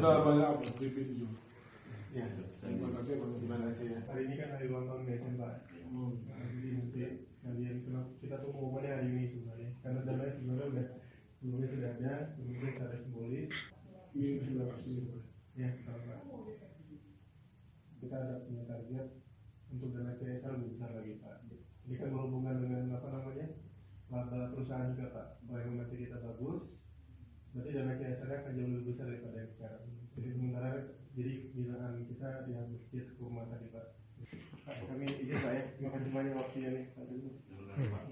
sudah banyak apa repeat juga. Ya, gimana sih ya? Hari ini kan hari ulang tahun BSM Pak. Jadi mesti kalian kita tuh mau ngomongnya hari ini sebenarnya. Karena dananya sebenarnya sudah ada, kemudian secara simbolis. Ini sudah pasti. Ya, Pak. Kita ada punya target untuk dana CSR lebih besar lagi Pak. Ini kan berhubungan dengan laba perusahaan juga Pak. Bahwa nanti kita bagus, berarti dana CSR akan jauh lebih besar daripada yang sekarang. Jadi sementara binaan kita di masjid kurma tadi Pak. Kami izin Pak ya. Terima kasih banyak waktunya nih Pak.